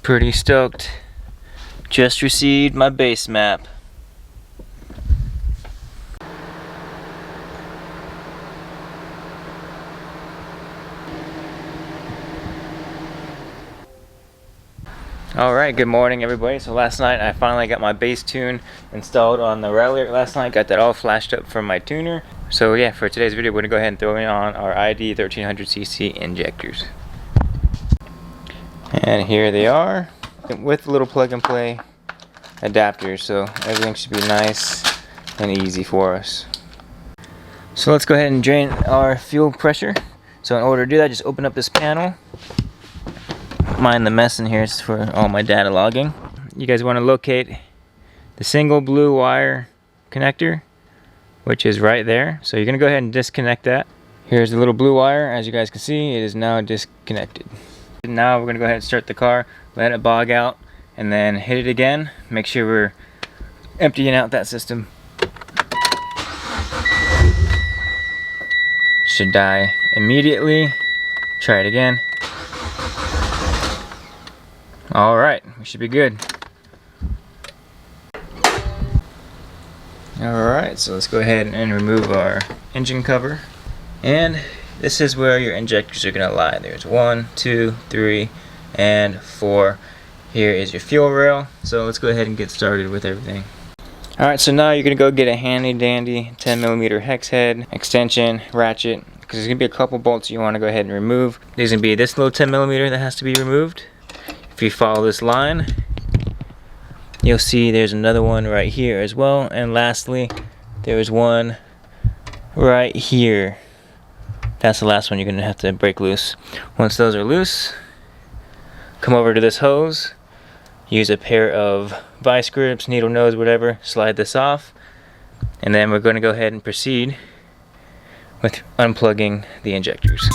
Pretty stoked. Just received my base map. Alright, good morning everybody. So last night I finally got my base tune installed on the Ralliart last night. Got that all flashed up from my tuner. So yeah, for today's video we're going to go ahead and throw in on our ID 1300cc injectors. And here they are with a little plug and play adapters, so everything should be nice and easy for us. So let's go ahead and drain our fuel pressure. So in order to do that, just open up this panel. Mind the mess in here, it's for all my data logging. You guys want to locate the single blue wire connector, which is right there. So you're going to go ahead and disconnect that. Here's the little blue wire. As you guys can see, it is now disconnected. Now we're going to go ahead and start the car, let it bog out, and then hit it again. Make sure we're emptying out that system. Should die immediately. Try it again. Alright, we should be good. Alright, so let's go ahead and remove our engine cover. And this is where your injectors are going to lie. There's 1, 2, 3, and 4. Here is your fuel rail. So let's go ahead and get started with everything. Alright, so now you're going to go get a handy dandy 10mm hex head, extension, ratchet, because there's going to be a couple bolts you want to go ahead and remove. There's going to be this little 10mm that has to be removed. If you follow this line, you'll see there's another one right here as well. And lastly, there's one right here. That's the last one you're going to have to break loose. Once those are loose, come over to this hose, use a pair of vice grips, needle nose, whatever, slide this off, and then we're going to go ahead and proceed with unplugging the injectors.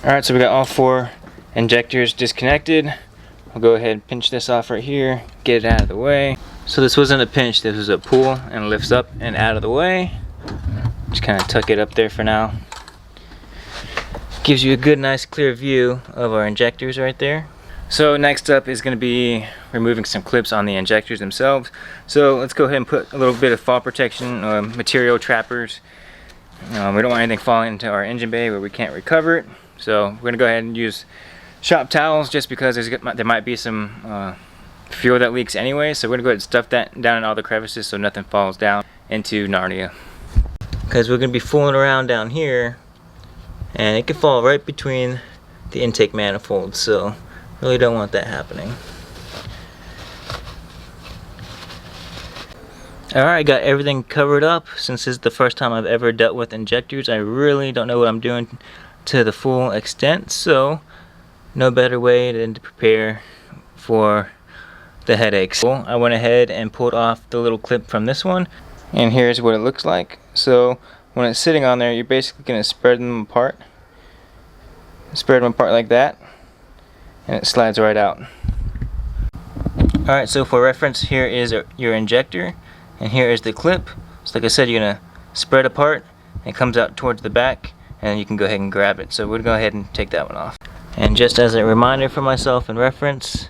Alright, so we got all 4 injectors disconnected. I'll go ahead and pinch this off right here, get it out of the way. So this wasn't a pinch, this was a pull, and lifts up and out of the way. Just kind of tuck it up there for now. Gives you a good, nice, clear view of our injectors right there. So next up is going to be removing some clips on the injectors themselves. So let's go ahead and put a little bit of fall protection, material trappers. We don't want anything falling into our engine bay where we can't recover it. So we're going to go ahead and use shop towels just because there might be some fuel that leaks anyway. So we're going to go ahead and stuff that down in all the crevices so nothing falls down into Narnia. Because we're going to be fooling around down here and it could fall right between the intake manifolds. So really don't want that happening. Alright, got everything covered up. Since this is the first time I've ever dealt with injectors, I really don't know what I'm doing to the full extent, so no better way than to prepare for the headaches. I went ahead and pulled off the little clip from this one, and here's what it looks like. So when it's sitting on there, you're basically going to spread them apart. Spread them apart like that, and it slides right out. Alright, so for reference, here is your injector, and here is the clip. So like I said, you're going to spread apart, and it comes out towards the back, and you can go ahead and grab it. So we'll go ahead and take that one off. And just as a reminder for myself and reference,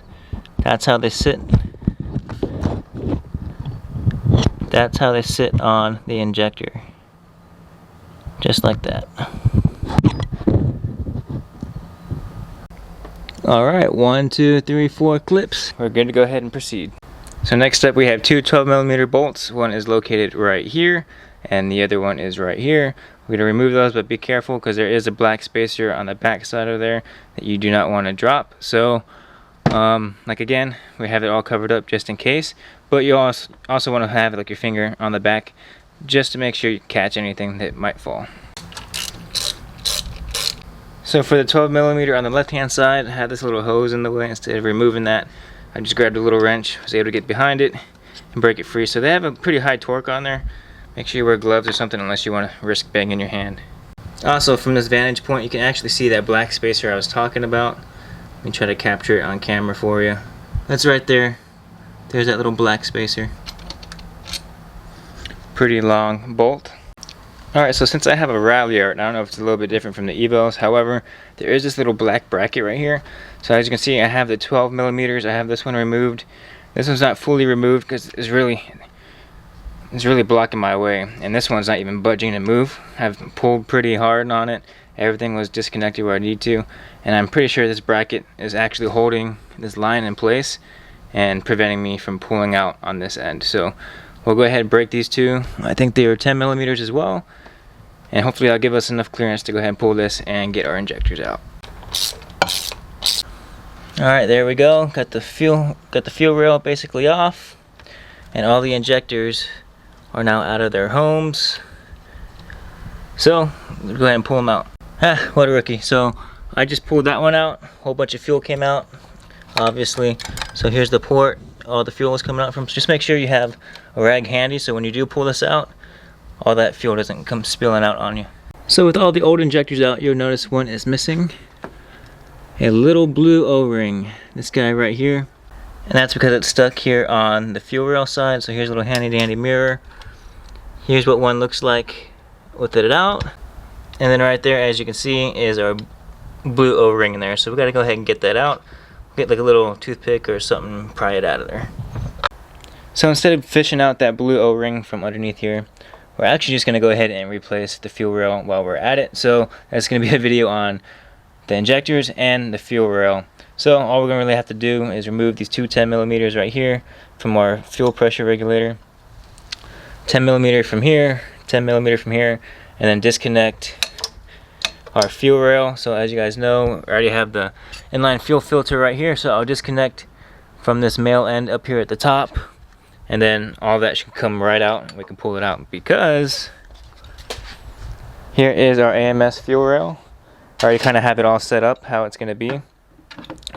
that's how they sit. That's how they sit on the injector. Just like that. Alright, 1, 2, 3, 4 clips. We're good to go ahead and proceed. So next up we have 2 12mm bolts. One is located right here, and the other one is right here. We're going to remove those, but be careful because there is a black spacer on the back side of there that you do not want to drop. So, like again, we have it all covered up just in case. But you also want to have like your finger on the back just to make sure you catch anything that might fall. So for the 12mm on the left hand side, I had this little hose in the way. Instead of removing that, I just grabbed a little wrench, was able to get behind it and break it free. So they have a pretty high torque on there. Make sure you wear gloves or something unless you want to risk banging your hand. Also, from this vantage point, you can actually see that black spacer I was talking about. me try to capture it on camera for you. That's right there. There's that little black spacer. Pretty long bolt. Alright, so since I have a Ralliart, I don't know if it's a little bit different from the Evos, however, there is this little black bracket right here. So as you can see, I have the 12 millimeters. I have this one removed. This one's not fully removed because it's really blocking my way, and this one's not even budging to move. I've pulled pretty hard on it. Everything was disconnected where I need to, and I'm pretty sure this bracket is actually holding this line in place and preventing me from pulling out on this end. So we'll go ahead and break these two. I think they are 10 millimeters as well, and hopefully that'll give us enough clearance to go ahead and pull this and get our injectors out. Alright, there we go. Got the fuel rail basically off, and all the injectors are now out of their homes. So we'll go ahead and pull them out. What a rookie. So I just pulled that one out. A whole bunch of fuel came out, obviously. So here's the port all the fuel is coming out from. So just make sure you have a rag handy so when you do pull this out, all that fuel doesn't come spilling out on you. So with all the old injectors out, you'll notice one is missing. A little blue O-ring. This guy right here. And that's because it's stuck here on the fuel rail side. So here's a little handy dandy mirror. Here's what one looks like with it out. And then right there, as you can see, is our blue O-ring in there. So we gotta go ahead and get that out. Get like a little toothpick or something, pry it out of there. So instead of fishing out that blue O-ring from underneath here, we're actually just gonna go ahead and replace the fuel rail while we're at it. So that's gonna be a video on the injectors and the fuel rail. So all we're gonna really have to do is remove these two 10 millimeters right here from our fuel pressure regulator. 10 millimeter from here, 10 millimeter from here, and then disconnect our fuel rail. So as you guys know, I already have the inline fuel filter right here, so I'll disconnect from this male end up here at the top, and then all that should come right out and we can pull it out, because here is our AMS fuel rail. I already kind of have it all set up how it's going to be.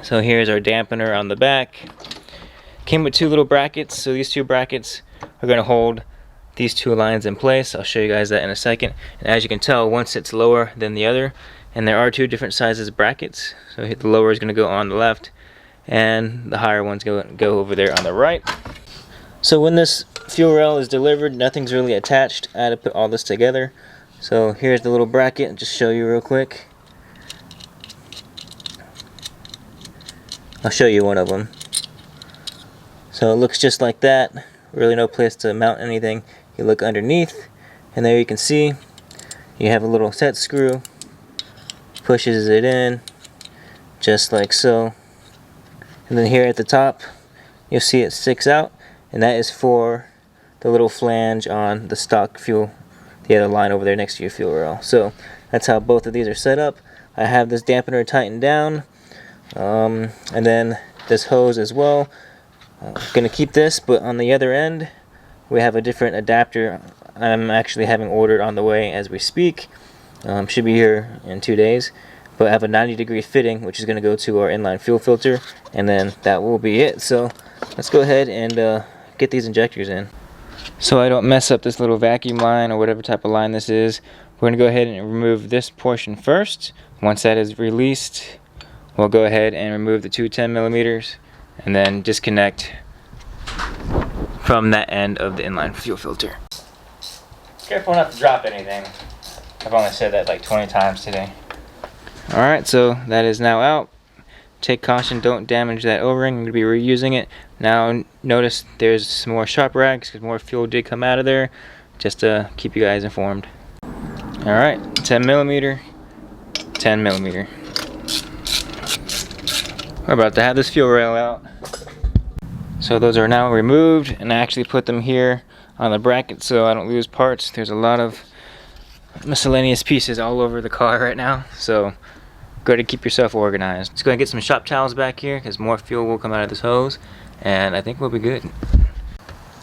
So here's our dampener on the back. Came with two little brackets, so these two brackets are going to hold these two lines in place. I'll show you guys that in a second. And as you can tell, one sits lower than the other, and there are two different sizes of brackets. So the lower is going to go on the left, and the higher one's going to go over there on the right. So when this fuel rail is delivered, nothing's really attached. I had to put all this together. So here's the little bracket, just show you real quick. I'll show you one of them. So it looks just like that. Really no place to mount anything. You look underneath, and there you can see you have a little set screw. Pushes it in just like so, and then here at the top you'll see it sticks out, and that is for the little flange on the stock fuel, the other line over there next to your fuel rail. So that's how both of these are set up. I have this dampener tightened down, and then this hose as well. I'm going to keep this, but on the other end we have a different adapter I'm actually having ordered on the way as we speak. Should be here in 2 days, but I have a 90-degree fitting which is going to go to our inline fuel filter, and then that will be it. So let's go ahead and get these injectors in. So I don't mess up this little vacuum line or whatever type of line this is, we're going to go ahead and remove this portion first. Once that is released, we'll go ahead and remove the two 10 millimeters and then disconnect from that end of the inline fuel filter. Careful not to drop anything. I've only said that like 20 times today. Alright, so that is now out. Take caution, don't damage that O-ring. I'm going to be reusing it. Now notice there's some more sharp rags because more fuel did come out of there, just to keep you guys informed. Alright, 10 millimeter, 10 millimeter. We're about to have this fuel rail out. So those are now removed, and I actually put them here on the bracket so I don't lose parts. There's a lot of miscellaneous pieces all over the car right now, so go to keep yourself organized. Let's go and get some shop towels back here because more fuel will come out of this hose, and I think we'll be good.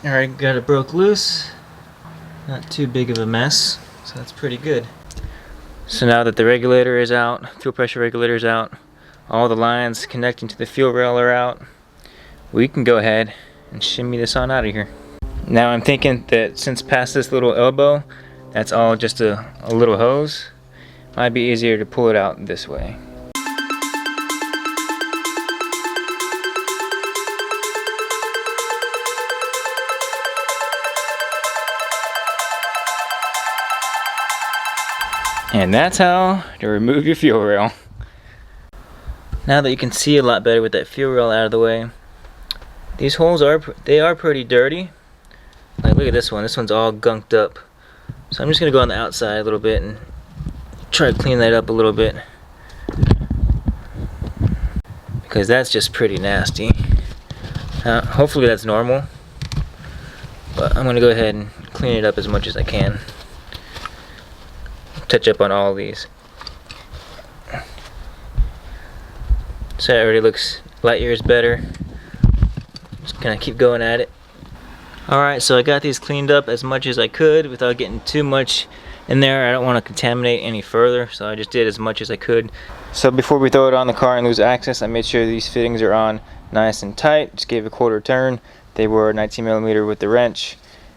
Alright, got it broke loose. Not too big of a mess, so that's pretty good. So now that the regulator is out, fuel pressure regulator is out, all the lines connecting to the fuel rail are out, we can go ahead and shimmy this on out of here. Now I'm thinking that since past this little elbow, that's all just a little hose, might be easier to pull it out this way. And that's how to remove your fuel rail. Now that you can see a lot better with that fuel rail out of the way, these holes are pretty dirty. Like, look at this one. This one's all gunked up. So I'm just gonna go on the outside a little bit and try to clean that up a little bit, because that's just pretty nasty. Hopefully that's normal, but I'm gonna go ahead and clean it up as much as I can. Touch up on all these. So it already looks light years better. Just gonna keep going at it. Alright, so I got these cleaned up as much as I could without getting too much in there. I don't want to contaminate any further, so I just did as much as I could. So before we throw it on the car and lose access, I made sure these fittings are on nice and tight. Just gave a quarter turn. They were 19mm with the wrench.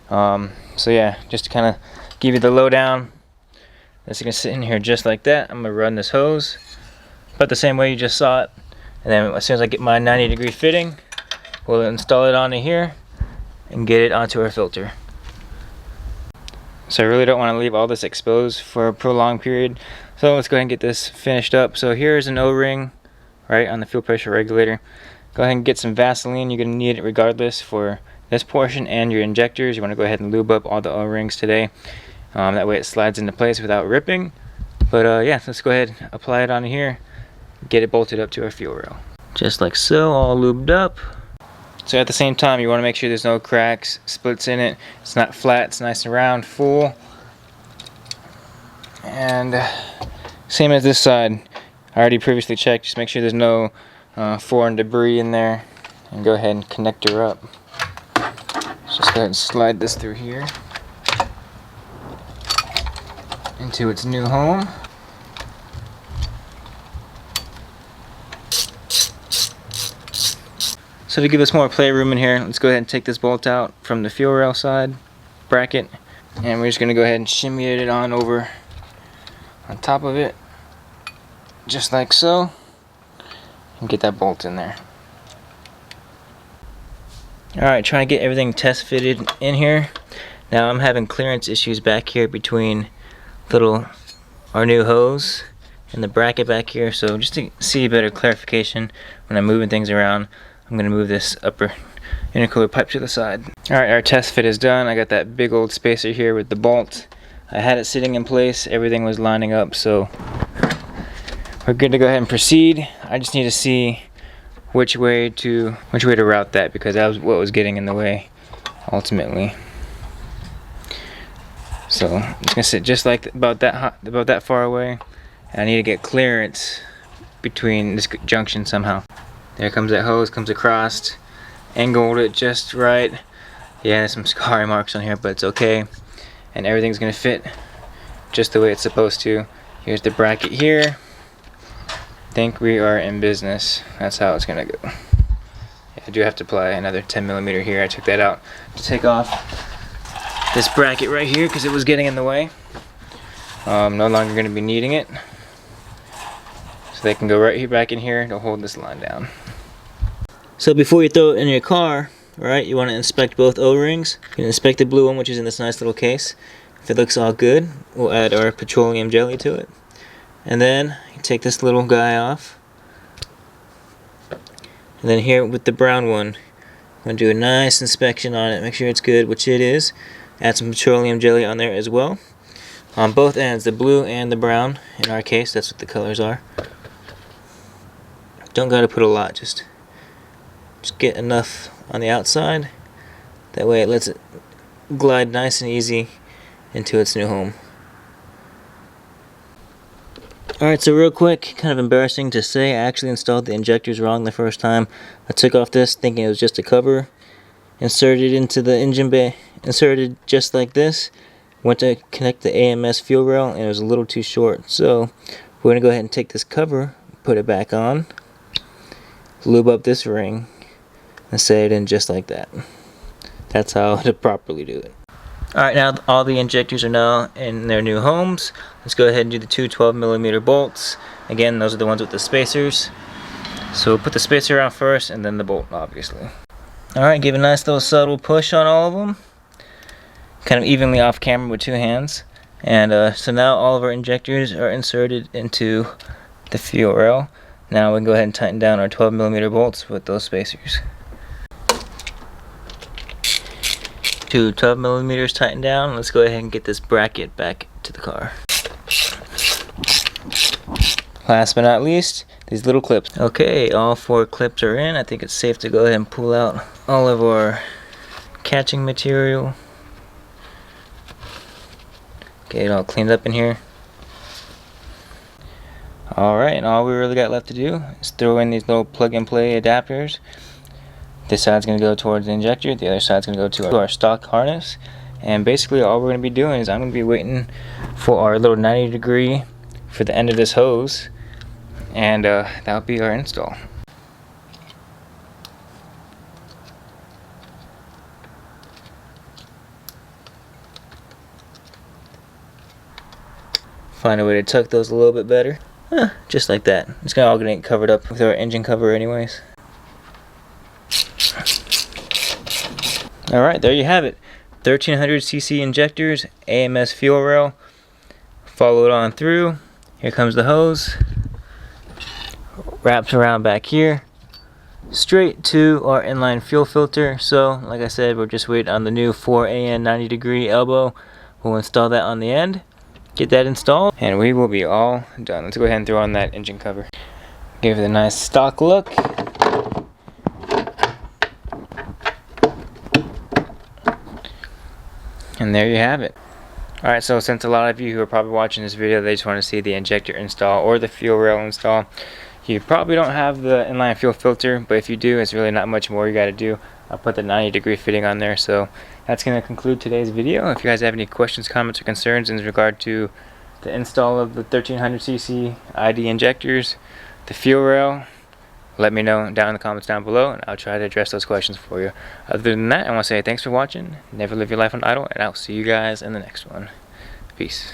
So yeah, just to kind of give you the lowdown. This is going to sit in here just like that. I'm going to run this hose about the same way you just saw it. And then as soon as I get my 90-degree fitting, we'll install it onto here and get it onto our filter. So I really don't want to leave all this exposed for a prolonged period. So let's go ahead and get this finished up. So here's an O-ring right on the fuel pressure regulator. Go ahead and get some Vaseline. You're going to need it regardless for this portion and your injectors. You want to go ahead and lube up all the O-rings today. That way it slides into place without ripping. But yeah, let's go ahead and apply it on here. Get it bolted up to our fuel rail. Just like so, all lubed up. So at the same time, you want to make sure there's no cracks, splits in it. It's not flat, it's nice and round, full. And same as this side. I already previously checked. Just make sure there's no foreign debris in there. And go ahead and connect her up. Just go ahead and slide this through here into its new home. So to give us more playroom in here, let's go ahead and take this bolt out from the fuel rail side bracket, and we're just going to go ahead and shimmy it on over on top of it, just like so, and get that bolt in there. Alright, trying to get everything test fitted in here. Now I'm having clearance issues back here between our new hose and the bracket back here, so just to see better clarification when I'm moving things around, I'm going to move this upper intercooler pipe to the side. Alright, our test fit is done. I got that big old spacer here with the bolt. I had it sitting in place. Everything was lining up, so we're good to go ahead and proceed. I just need to see which way to route that, because that was what was getting in the way ultimately. So I'm just going to sit just like about that far away. And I need to get clearance between this junction somehow. There comes that hose, comes across, angled it just right. Yeah, there's some scar marks on here, but it's okay. And everything's gonna fit just the way it's supposed to. Here's the bracket here. Think we are in business. That's how it's gonna go. Yeah, I do have to apply another 10mm here. I took that out to take off this bracket right here because it was getting in the way. No longer gonna be needing it. So they can go right here back in here to hold this line down. So before you throw it in your car, right, you want to inspect both O-rings. You can inspect the blue one, which is in this nice little case. If it looks all good, we'll add our petroleum jelly to it. And then you take this little guy off. And then here with the brown one, I'm going to do a nice inspection on it, make sure it's good, which it is. Add some petroleum jelly on there as well. On both ends, the blue and the brown. In our case, that's what the colors are. Don't got to put a lot, just get enough on the outside. That way it lets it glide nice and easy into its new home. Alright, so real quick, kind of embarrassing to say, I actually installed the injectors wrong the first time. I took off this thinking it was just a cover, inserted into the engine bay, inserted just like this, went to connect the AMS fuel rail, and it was a little too short. So we're going to go ahead and take this cover, put it back on, lube up this ring, and set it in just like that. That's how to properly do it. Alright, now all the injectors are now in their new homes. Let's go ahead and do the two 12mm bolts. Again, those are the ones with the spacers. So we'll put the spacer on first and then the bolt, obviously. Alright, give a nice little subtle push on all of them. Kind of evenly off camera with two hands. And so now all of our injectors are inserted into the fuel rail. Now we can go ahead and tighten down our 12mm bolts with those spacers. 2 12mm tightened down. Let's go ahead and get this bracket back to the car. Last but not least, these little clips. Okay, all 4 clips are in. I think it's safe to go ahead and pull out all of our catching material. Get it all cleaned up in here. Alright, and all we really got left to do is throw in these little plug and play adapters. This side's going to go towards the injector, the other side's going to go to our stock harness. And basically all we're going to be doing is I'm going to be waiting for our little 90° for the end of this hose. And that'll be our install. Find a way to tuck those a little bit better. Just like that. It's all gonna get covered up with our engine cover anyways. Alright, there you have it. 1300cc injectors, AMS fuel rail. Follow it on through. Here comes the hose. Wraps around back here. Straight to our inline fuel filter. So, like I said, we're just waiting on the new 4AN 90° elbow. We'll install that on the end. Get that installed, and we will be all done. Let's go ahead and throw on that engine cover. Give it a nice stock look. And there you have it. Alright, so since a lot of you who are probably watching this video, they just want to see the injector install or the fuel rail install, you probably don't have the inline fuel filter, but if you do, it's really not much more you got to do. I'll put the 90° fitting on there. So that's going to conclude today's video. If you guys have any questions, comments, or concerns in regard to the install of the 1300cc ID injectors, the fuel rail, let me know down in the comments down below, and I'll try to address those questions for you. Other than that, I want to say thanks for watching. Never live your life on idle, and I'll see you guys in the next one. Peace.